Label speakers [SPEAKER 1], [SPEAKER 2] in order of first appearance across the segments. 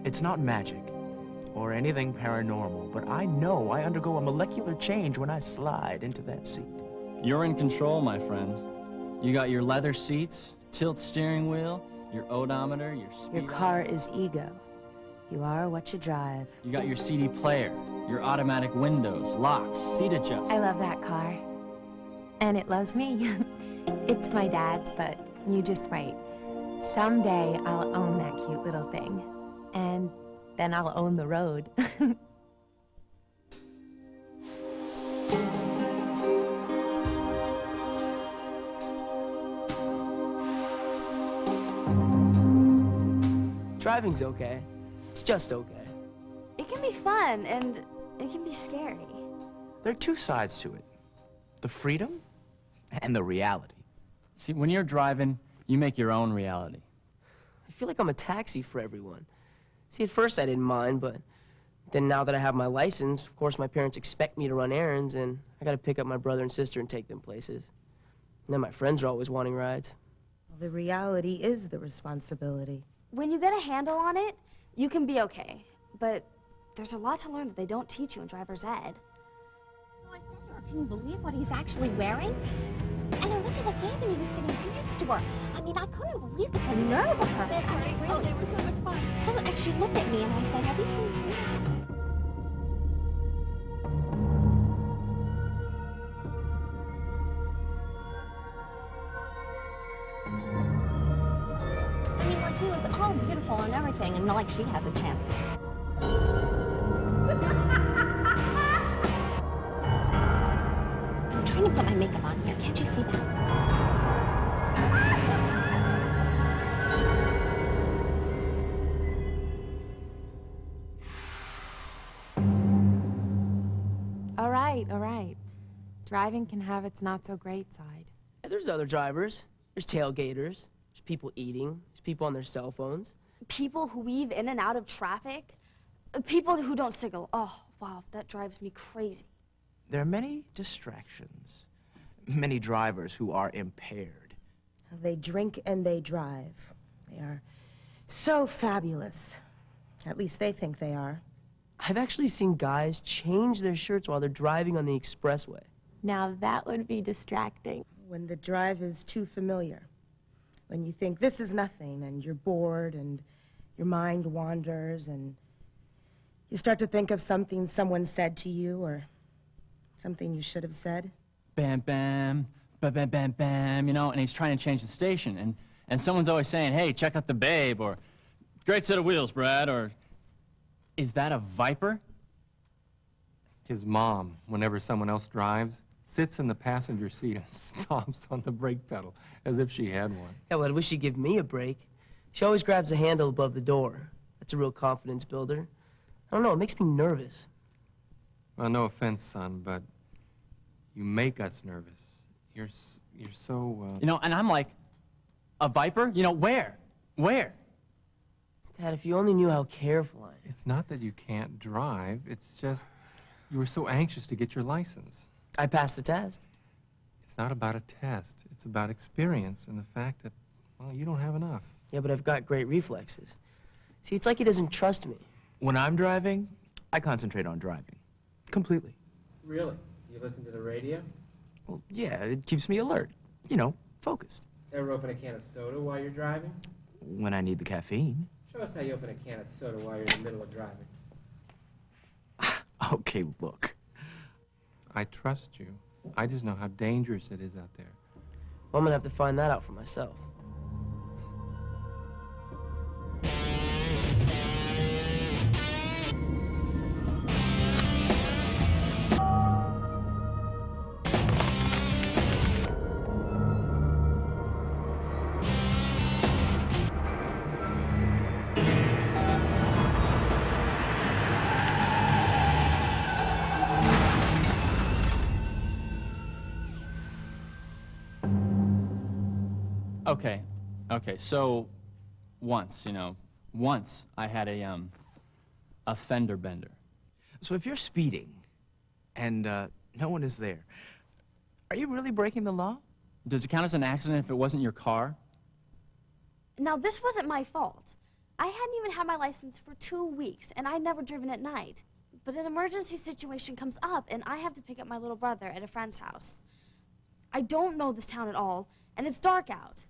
[SPEAKER 1] It's not magic or anything paranormal, but I know I undergo a molecular change when I slide into that seat.
[SPEAKER 2] You're in control, my friend. You got your leather seats, tilt steering wheel, your odometer, your speedometer.
[SPEAKER 3] Your car is ego. You are what you drive.
[SPEAKER 2] You got your CD player, your automatic windows, locks, seat adjustment.
[SPEAKER 4] I love that car. And it loves me. It's my dad's, but you just wait. Someday I'll own that cute little thing. And then I'll own the road.
[SPEAKER 5] Driving's okay. It's just okay.
[SPEAKER 6] It can be fun, and it can be scary.
[SPEAKER 1] There are two sides to it. The freedom and the reality.
[SPEAKER 2] See, when you're driving, you make your own reality.
[SPEAKER 5] I feel like I'm a taxi for everyone. See, at first I didn't mind, but then now that I have my license, of course my parents expect me to run errands, and I gotta pick up my brother and sister and take them places. And then my friends are always wanting rides.
[SPEAKER 3] Well, the reality is the responsibility.
[SPEAKER 6] When you get a handle on it, you can be okay. But there's a lot to learn that they don't teach you in driver's ed.
[SPEAKER 7] So I said to her, can you believe what he's actually wearing? And I went to the game and he was sitting right next to her. I mean, I couldn't believe the nerve of her. I mean, really.
[SPEAKER 8] Oh, they were so much fun.
[SPEAKER 7] So she looked at me and I said, have you seen Tina? I mean, like, he was all beautiful and everything, and like she has a chance. I'm trying to put my makeup on here. Can't you see that?
[SPEAKER 4] All right. Driving can have its not-so-great side.
[SPEAKER 5] And there's other drivers. There's tailgaters. There's people eating. There's people on their cell phones.
[SPEAKER 6] People who weave in and out of traffic. People who don't signal. Oh, wow, that drives me crazy.
[SPEAKER 1] There are many distractions. Many drivers who are impaired.
[SPEAKER 3] They drink and they drive. They are so fabulous. At least they think they are.
[SPEAKER 5] I've actually seen guys change their shirts while they're driving on the expressway.
[SPEAKER 4] Now that would be distracting.
[SPEAKER 3] When the drive is too familiar. When you think this is nothing and you're bored and your mind wanders and you start to think of something someone said to you or something you should have said.
[SPEAKER 2] Bam, bam, bam, bam, bam, bam, you know, and he's trying to change the station. And someone's always saying, hey, check out the Babe, or great set of wheels, Brad, or is that a Viper?
[SPEAKER 9] His mom, whenever someone else drives, sits in the passenger seat and stomps on the brake pedal as if she had one.
[SPEAKER 5] Yeah, well, I wish she'd give me a break. She always grabs the handle above the door. That's a real confidence builder. I don't know, it makes me nervous.
[SPEAKER 9] Well, no offense, son, but you make us nervous. You're so,
[SPEAKER 2] You know, and I'm like, a Viper? You know, where? Where?
[SPEAKER 5] Dad, if you only knew how careful I am.
[SPEAKER 9] It's not that you can't drive, it's just you were so anxious to get your license.
[SPEAKER 5] I passed the test.
[SPEAKER 9] It's not about a test. It's about experience and the fact that, well, you don't have enough.
[SPEAKER 5] Yeah, but I've got great reflexes. See, it's like he doesn't trust me.
[SPEAKER 1] When I'm driving, I concentrate on driving. Completely.
[SPEAKER 10] Really? You listen to the radio?
[SPEAKER 1] Well, yeah, it keeps me alert. You know, focused.
[SPEAKER 10] Ever open a can of soda while you're driving?
[SPEAKER 1] When I need the caffeine.
[SPEAKER 10] Show us how you open a can of soda while you're in the middle of driving.
[SPEAKER 1] Okay, look.
[SPEAKER 9] I trust you. I just know how dangerous it is out there.
[SPEAKER 5] Well, I'm gonna have to find that out for myself.
[SPEAKER 2] Okay, so once I had a fender bender.
[SPEAKER 1] So if you're speeding and no one is there, are you really breaking the law?
[SPEAKER 2] Does it count as an accident if it wasn't your car?
[SPEAKER 6] Now, this wasn't my fault. I hadn't even had my license for 2 weeks, and I'd never driven at night. But an emergency situation comes up, and I have to pick up my little brother at a friend's house. I don't know this town at all, and it's dark out.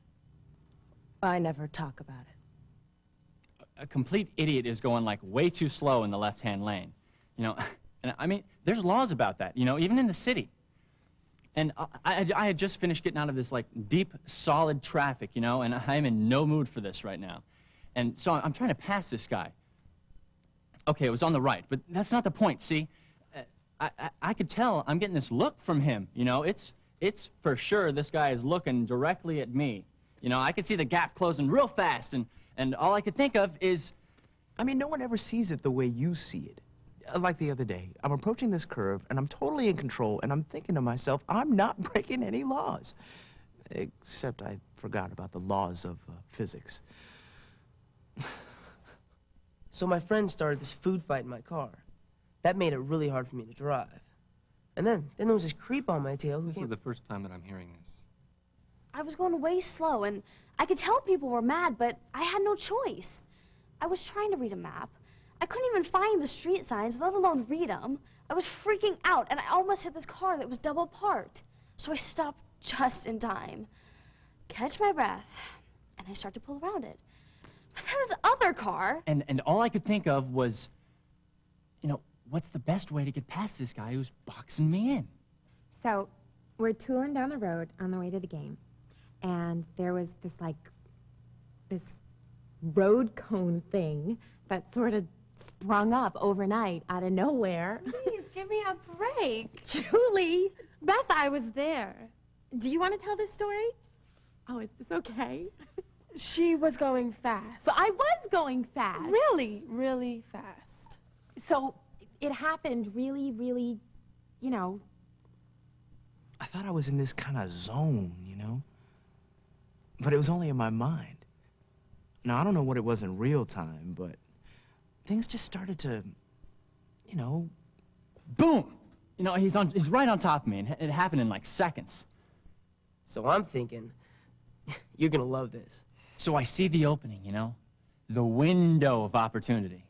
[SPEAKER 3] I never talk about it.
[SPEAKER 2] A complete idiot is going like way too slow in the left-hand lane. You know, and I mean, there's laws about that, you know, even in the city. And I had just finished getting out of this like deep, solid traffic, you know, and I'm in no mood for this right now. And so I'm trying to pass this guy. Okay, it was on the right, but that's not the point, see? I could tell I'm getting this look from him, you know? It's for sure this guy is looking directly at me. You know, I could see the gap closing real fast, and all I could think of is...
[SPEAKER 1] I mean, no one ever sees it the way you see it. Like the other day, I'm approaching this curve, and I'm totally in control, and I'm thinking to myself, I'm not breaking any laws. Except I forgot about the laws of physics.
[SPEAKER 5] So my friend started this food fight in my car. That made it really hard for me to drive. And then there was this creep on my tail who
[SPEAKER 9] This
[SPEAKER 5] came...
[SPEAKER 9] is the first time that I'm hearing this.
[SPEAKER 6] I was going way slow, and I could tell people were mad, but I had no choice. I was trying to read a map. I couldn't even find the street signs, let alone read them. I was freaking out, and I almost hit this car that was double parked. So I stopped just in time. Catch my breath, and I start to pull around it. But then this other car...
[SPEAKER 2] And all I could think of was, you know, what's the best way to get past this guy who's boxing me in?
[SPEAKER 4] So, we're tooling down the road on the way to the game, and there was this road cone thing that sort of sprung up overnight out of nowhere.
[SPEAKER 8] Please, give me a break.
[SPEAKER 4] Julie!
[SPEAKER 8] Beth, I was there.
[SPEAKER 4] Do you want to tell this story? Oh, is this okay?
[SPEAKER 8] She was going fast.
[SPEAKER 4] So I was going fast.
[SPEAKER 8] Really, really fast.
[SPEAKER 4] So it happened really, really, you know.
[SPEAKER 1] I thought I was in this kind of zone, you know? But it was only in my mind. Now, I don't know what it was in real time, but things just started to, you know...
[SPEAKER 2] Boom! You know, he's right on top of me, and it happened in like seconds.
[SPEAKER 5] So I'm thinking, you're gonna love this.
[SPEAKER 2] So I see the opening, you know? The window of opportunity.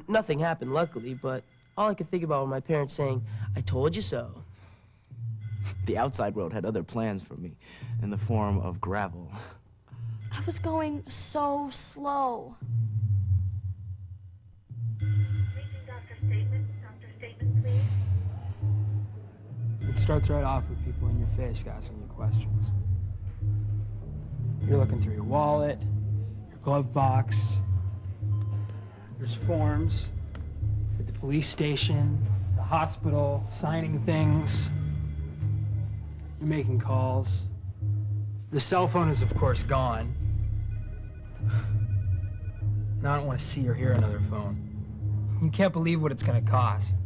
[SPEAKER 5] Nothing happened, luckily, but all I could think about were my parents saying, "I told you so."
[SPEAKER 1] The outside world had other plans for me, in the form of gravel.
[SPEAKER 6] I was going so slow.
[SPEAKER 11] It starts right off with people in your face asking you questions. You're looking through your wallet, your glove box. There's forms at the police station, the hospital, signing things. You're making calls. The cell phone is, of course, gone. Now I don't want to see or hear another phone. You can't believe what it's going to cost.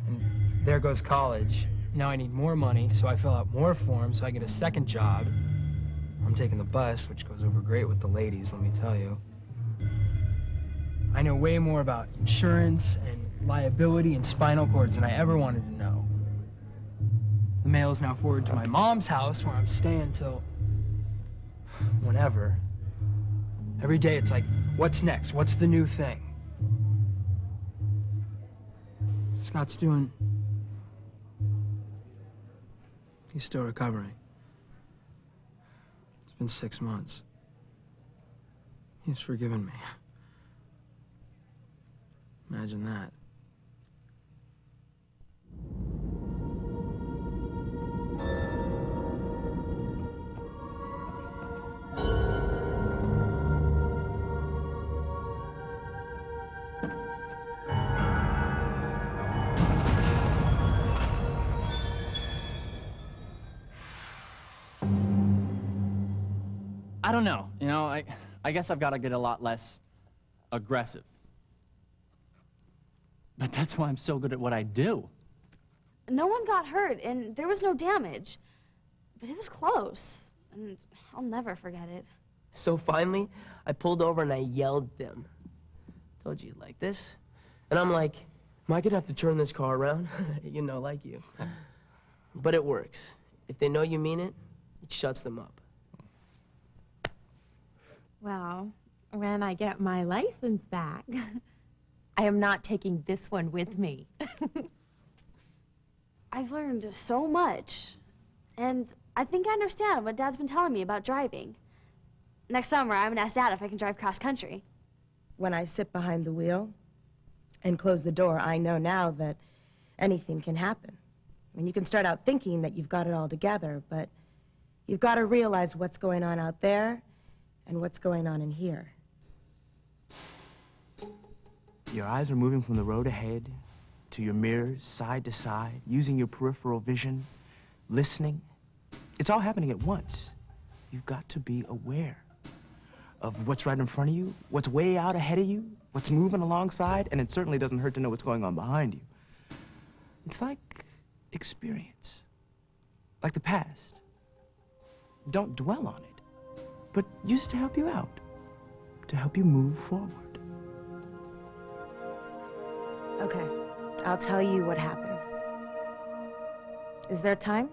[SPEAKER 11] And there goes college. Now I need more money, so I fill out more forms so I get a second job. I'm taking the bus, which goes over great with the ladies, let me tell you. I know way more about insurance and liability and spinal cords than I ever wanted to know. The mail is now forwarded to my mom's house, where I'm staying till whenever. Every day it's like, what's next? What's the new thing? Scott's doing... He's still recovering. It's been 6 months. He's forgiven me. Imagine that.
[SPEAKER 2] I don't know, you know, I guess I've got to get a lot less aggressive. But that's why I'm so good at what I do.
[SPEAKER 6] No one got hurt, and there was no damage. But it was close, and I'll never forget it.
[SPEAKER 5] So finally, I pulled over and I yelled at them. Told you you'd like this. And I'm like, am I gonna have to turn this car around? You know, like you. But it works. If they know you mean it, it shuts them up.
[SPEAKER 4] Well, when I get my license back. I am not taking this one with me.
[SPEAKER 6] I've learned so much. And I think I understand what Dad's been telling me about driving. Next summer, I'm gonna ask Dad if I can drive cross-country.
[SPEAKER 3] When I sit behind the wheel and close the door, I know now that anything can happen. I mean, you can start out thinking that you've got it all together, but you've got to realize what's going on out there and what's going on in here.
[SPEAKER 1] Your eyes are moving from the road ahead to your mirrors, side to side, using your peripheral vision, listening. It's all happening at once. You've got to be aware of what's right in front of you, what's way out ahead of you, what's moving alongside, and it certainly doesn't hurt to know what's going on behind you. It's like experience, like the past. Don't dwell on it, but use it to help you out, to help you move forward.
[SPEAKER 3] Okay, I'll tell you what happened. Is there time?